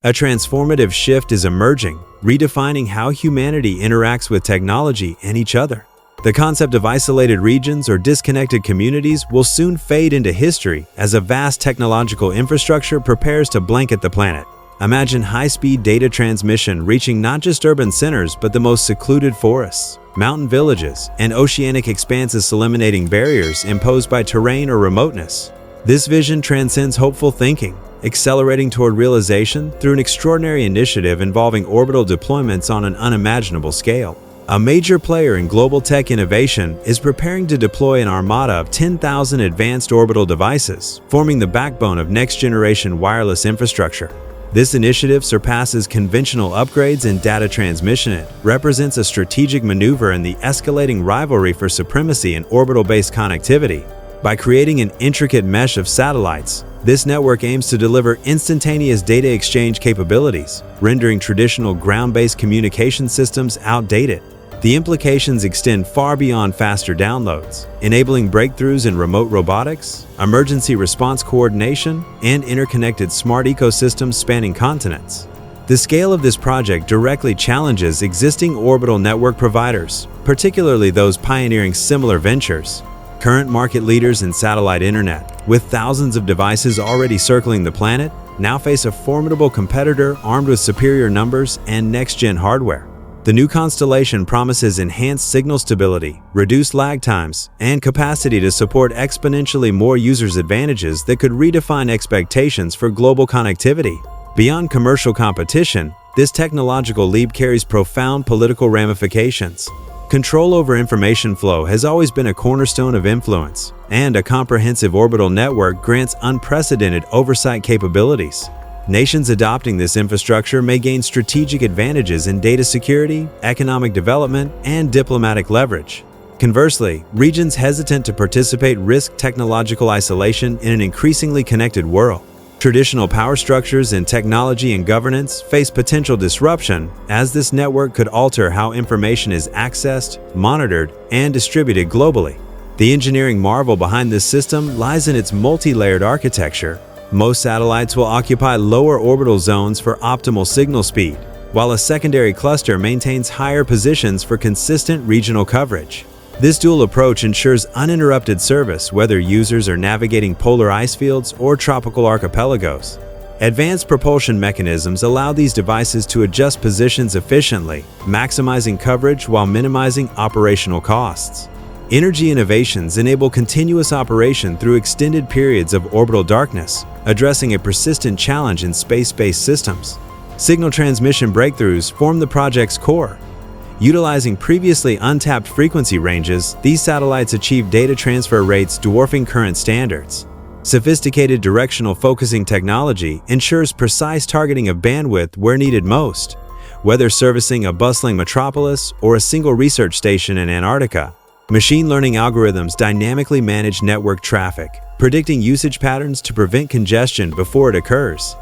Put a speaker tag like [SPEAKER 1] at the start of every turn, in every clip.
[SPEAKER 1] A transformative shift is emerging, redefining how humanity interacts with technology and each other. The concept of isolated regions or disconnected communities will soon fade into history as a vast technological infrastructure prepares to blanket the planet. Imagine high-speed data transmission reaching not just urban centers but the most secluded forests, mountain villages, and oceanic expanses, eliminating barriers imposed by terrain or remoteness. This vision transcends hopeful thinking, accelerating toward realization through an extraordinary initiative involving orbital deployments on an unimaginable scale. A major player in global tech innovation is preparing to deploy an armada of 10,000 advanced orbital devices, forming the backbone of next-generation wireless infrastructure. This initiative surpasses conventional upgrades in data transmission. It represents a strategic maneuver in the escalating rivalry for supremacy in orbital-based connectivity. By creating an intricate mesh of satellites, this network aims to deliver instantaneous data exchange capabilities, rendering traditional ground-based communication systems outdated. The implications extend far beyond faster downloads, enabling breakthroughs in remote robotics, emergency response coordination, and interconnected smart ecosystems spanning continents. The scale of this project directly challenges existing orbital network providers, particularly those pioneering similar ventures. Current market leaders in satellite internet, with thousands of devices already circling the planet, now face a formidable competitor armed with superior numbers and next-gen hardware. The new constellation promises enhanced signal stability, reduced lag times, and capacity to support exponentially more users' advantages that could redefine expectations for global connectivity. Beyond commercial competition, this technological leap carries profound political ramifications. Control over information flow has always been a cornerstone of influence, and a comprehensive orbital network grants unprecedented oversight capabilities. Nations adopting this infrastructure may gain strategic advantages in data security, economic development, and diplomatic leverage. Conversely, regions hesitant to participate risk technological isolation in an increasingly connected world. Traditional power structures in technology and governance face potential disruption, as this network could alter how information is accessed, monitored, and distributed globally. The engineering marvel behind this system lies in its multi-layered architecture. Most satellites will occupy lower orbital zones for optimal signal speed, while a secondary cluster maintains higher positions for consistent regional coverage. This dual approach ensures uninterrupted service whether users are navigating polar ice fields or tropical archipelagos. Advanced propulsion mechanisms allow these devices to adjust positions efficiently, maximizing coverage while minimizing operational costs. Energy innovations enable continuous operation through extended periods of orbital darkness, addressing a persistent challenge in space-based systems. Signal transmission breakthroughs form the project's core. Utilizing previously untapped frequency ranges, these satellites achieve data transfer rates dwarfing current standards. Sophisticated directional focusing technology ensures precise targeting of bandwidth where needed most, whether servicing a bustling metropolis or a single research station in Antarctica. Machine learning algorithms dynamically manage network traffic, predicting usage patterns to prevent congestion before it occurs.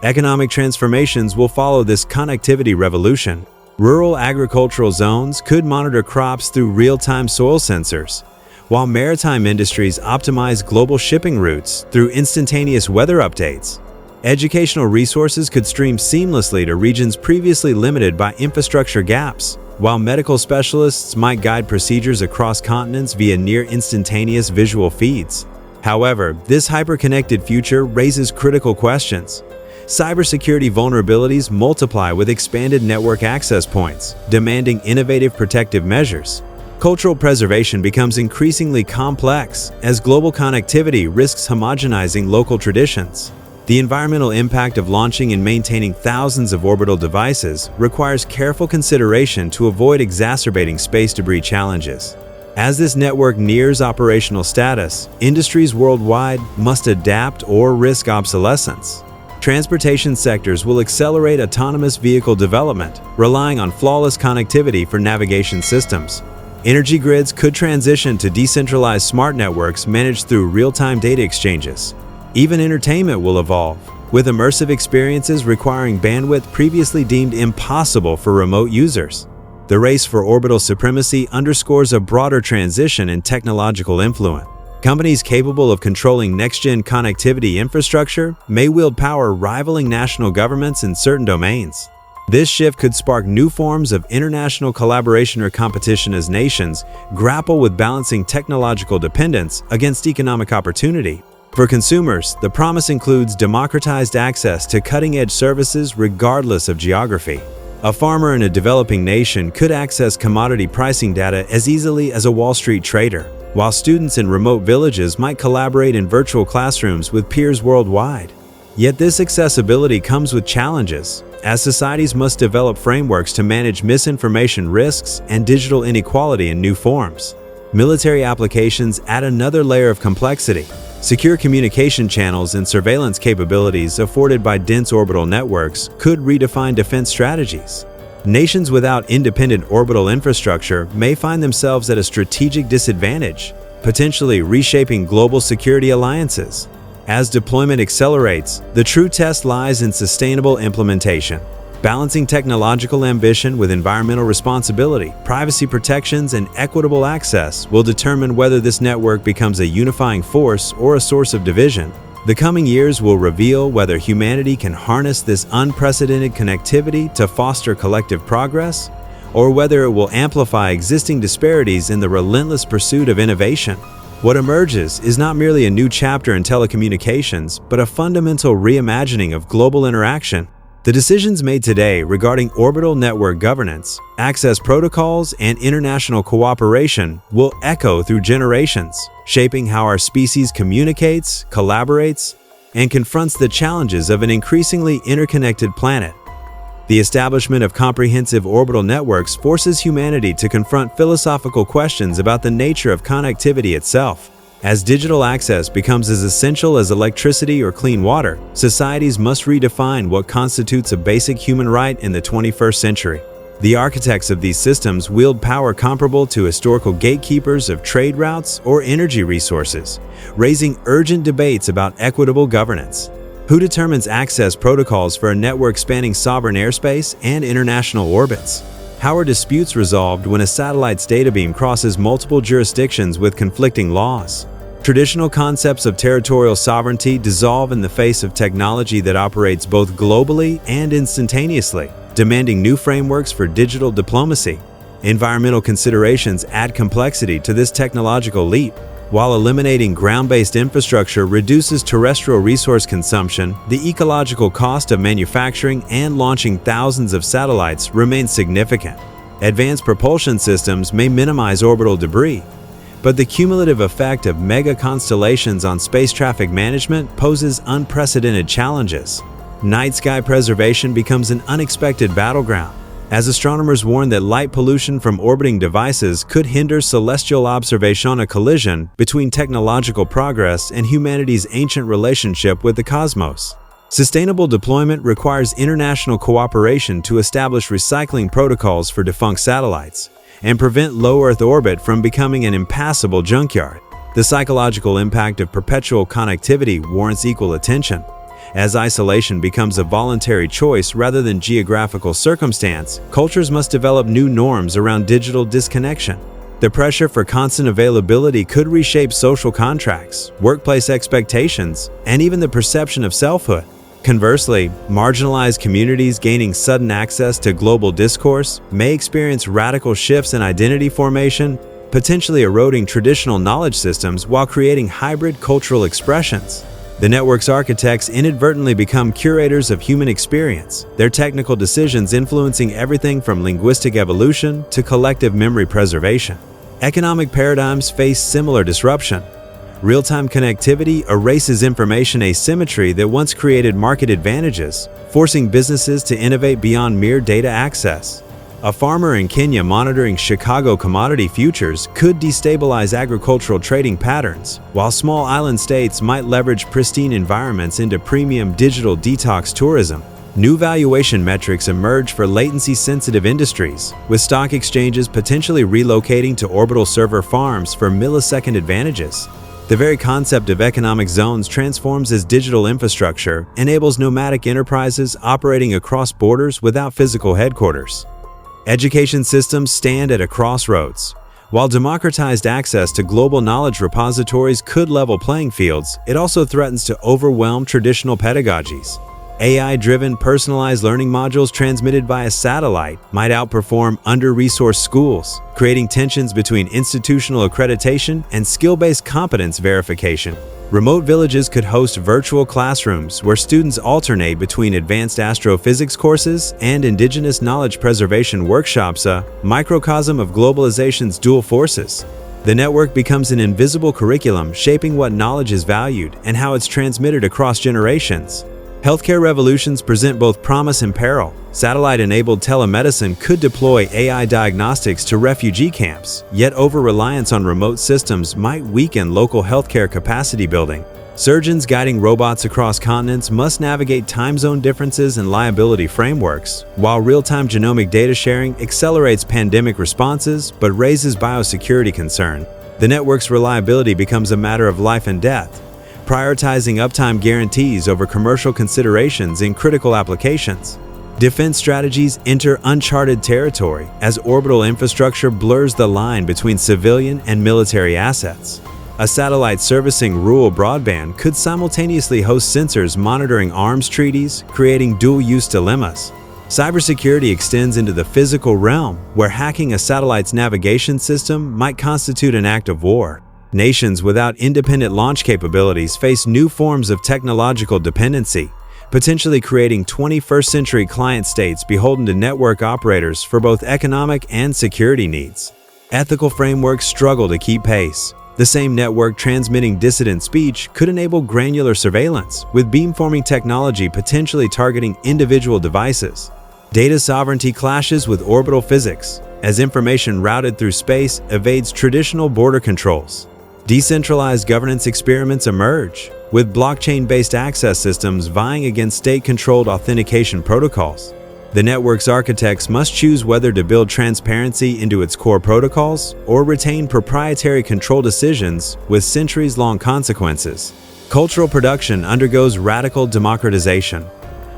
[SPEAKER 1] Economic transformations will follow this connectivity revolution. Rural agricultural zones could monitor crops through real-time soil sensors, while maritime industries optimize global shipping routes through instantaneous weather updates. Educational resources could stream seamlessly to regions previously limited by infrastructure gaps, while medical specialists might guide procedures across continents via near-instantaneous visual feeds. However, this hyper-connected future raises critical questions. Cybersecurity vulnerabilities multiply with expanded network access points, demanding innovative protective measures. Cultural preservation becomes increasingly complex as global connectivity risks homogenizing local traditions. The environmental impact of launching and maintaining thousands of orbital devices requires careful consideration to avoid exacerbating space debris challenges. As this network nears operational status, industries worldwide must adapt or risk obsolescence. Transportation sectors will accelerate autonomous vehicle development, relying on flawless connectivity for navigation systems. Energy grids could transition to decentralized smart networks managed through real-time data exchanges. Even entertainment will evolve, with immersive experiences requiring bandwidth previously deemed impossible for remote users. The race for orbital supremacy underscores a broader transition in technological influence. Companies capable of controlling next-gen connectivity infrastructure may wield power rivaling national governments in certain domains. This shift could spark new forms of international collaboration or competition as nations grapple with balancing technological dependence against economic opportunity. For consumers, the promise includes democratized access to cutting-edge services regardless of geography. A farmer in a developing nation could access commodity pricing data as easily as a Wall Street trader, while students in remote villages might collaborate in virtual classrooms with peers worldwide. Yet this accessibility comes with challenges, as societies must develop frameworks to manage misinformation risks and digital inequality in new forms. Military applications add another layer of complexity. Secure communication channels and surveillance capabilities afforded by dense orbital networks could redefine defense strategies. Nations without independent orbital infrastructure may find themselves at a strategic disadvantage, potentially reshaping global security alliances. As deployment accelerates, the true test lies in sustainable implementation. Balancing technological ambition with environmental responsibility, privacy protections, and equitable access will determine whether this network becomes a unifying force or a source of division. The coming years will reveal whether humanity can harness this unprecedented connectivity to foster collective progress, or whether it will amplify existing disparities in the relentless pursuit of innovation. What emerges is not merely a new chapter in telecommunications, but a fundamental reimagining of global interaction. The decisions made today regarding orbital network governance, access protocols, and international cooperation will echo through generations, shaping how our species communicates, collaborates, and confronts the challenges of an increasingly interconnected planet. The establishment of comprehensive orbital networks forces humanity to confront philosophical questions about the nature of connectivity itself. As digital access becomes as essential as electricity or clean water, societies must redefine what constitutes a basic human right in the 21st century. The architects of these systems wield power comparable to historical gatekeepers of trade routes or energy resources, raising urgent debates about equitable governance. Who determines access protocols for a network spanning sovereign airspace and international orbits? How are disputes resolved when a satellite's data beam crosses multiple jurisdictions with conflicting laws? Traditional concepts of territorial sovereignty dissolve in the face of technology that operates both globally and instantaneously, demanding new frameworks for digital diplomacy. Environmental considerations add complexity to this technological leap. While eliminating ground-based infrastructure reduces terrestrial resource consumption, the ecological cost of manufacturing and launching thousands of satellites remains significant. Advanced propulsion systems may minimize orbital debris, but the cumulative effect of mega-constellations on space traffic management poses unprecedented challenges. Night sky preservation becomes an unexpected battleground, as astronomers warn that light pollution from orbiting devices could hinder celestial observation, a collision between technological progress and humanity's ancient relationship with the cosmos. Sustainable deployment requires international cooperation to establish recycling protocols for defunct satellites and prevent low Earth orbit from becoming an impassable junkyard. The psychological impact of perpetual connectivity warrants equal attention. As isolation becomes a voluntary choice rather than geographical circumstance, cultures must develop new norms around digital disconnection. The pressure for constant availability could reshape social contracts, workplace expectations, and even the perception of selfhood. Conversely, marginalized communities gaining sudden access to global discourse may experience radical shifts in identity formation, potentially eroding traditional knowledge systems while creating hybrid cultural expressions. The network's architects inadvertently become curators of human experience, their technical decisions influencing everything from linguistic evolution to collective memory preservation. Economic paradigms face similar disruption. Real-time connectivity erases information asymmetry that once created market advantages, forcing businesses to innovate beyond mere data access. A farmer in Kenya monitoring Chicago commodity futures could destabilize agricultural trading patterns, while small island states might leverage pristine environments into premium digital detox tourism. New valuation metrics emerge for latency-sensitive industries, with stock exchanges potentially relocating to orbital server farms for millisecond advantages. The very concept of economic zones transforms as digital infrastructure enables nomadic enterprises operating across borders without physical headquarters. Education systems stand at a crossroads. While democratized access to global knowledge repositories could level playing fields, it also threatens to overwhelm traditional pedagogies. AI-driven personalized learning modules transmitted via satellite might outperform under-resourced schools, creating tensions between institutional accreditation and skill-based competence verification. Remote villages could host virtual classrooms where students alternate between advanced astrophysics courses and indigenous knowledge preservation workshops, a microcosm of globalization's dual forces. The network becomes an invisible curriculum shaping what knowledge is valued and how it's transmitted across generations. Healthcare revolutions present both promise and peril. Satellite-enabled telemedicine could deploy AI diagnostics to refugee camps, yet over-reliance on remote systems might weaken local healthcare capacity building. Surgeons guiding robots across continents must navigate time zone differences and liability frameworks, while real-time genomic data sharing accelerates pandemic responses but raises biosecurity concern. The network's reliability becomes a matter of life and death, prioritizing uptime guarantees over commercial considerations in critical applications. Defense strategies enter uncharted territory as orbital infrastructure blurs the line between civilian and military assets. A satellite servicing rural broadband could simultaneously host sensors monitoring arms treaties, creating dual-use dilemmas. Cybersecurity extends into the physical realm, where hacking a satellite's navigation system might constitute an act of war. Nations without independent launch capabilities face new forms of technological dependency, potentially creating 21st-century client states beholden to network operators for both economic and security needs. Ethical frameworks struggle to keep pace. The same network transmitting dissident speech could enable granular surveillance, with beamforming technology potentially targeting individual devices. Data sovereignty clashes with orbital physics, as information routed through space evades traditional border controls. Decentralized governance experiments emerge, with blockchain-based access systems vying against state-controlled authentication protocols. The network's architects must choose whether to build transparency into its core protocols or retain proprietary control decisions with centuries-long consequences. Cultural production undergoes radical democratization.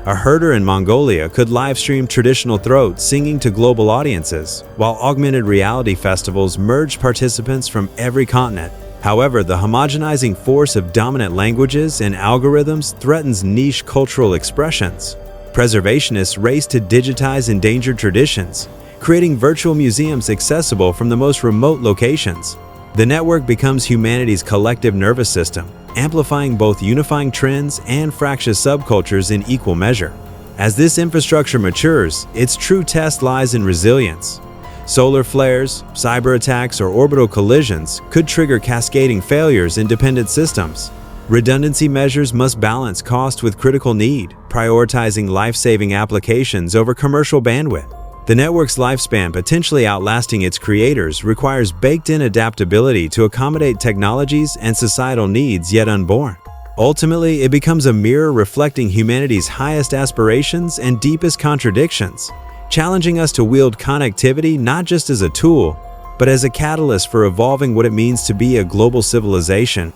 [SPEAKER 1] A herder in Mongolia could live-stream traditional throat singing to global audiences, while augmented reality festivals merge participants from every continent. However, the homogenizing force of dominant languages and algorithms threatens niche cultural expressions. Preservationists race to digitize endangered traditions, creating virtual museums accessible from the most remote locations. The network becomes humanity's collective nervous system, amplifying both unifying trends and fractious subcultures in equal measure. As this infrastructure matures, its true test lies in resilience. Solar flares, cyber attacks, or orbital collisions could trigger cascading failures in dependent systems. Redundancy measures must balance cost with critical need, prioritizing life-saving applications over commercial bandwidth. The network's lifespan potentially outlasting its creators requires baked-in adaptability to accommodate technologies and societal needs yet unborn. Ultimately, it becomes a mirror reflecting humanity's highest aspirations and deepest contradictions, challenging us to wield connectivity not just as a tool, but as a catalyst for evolving what it means to be a global civilization.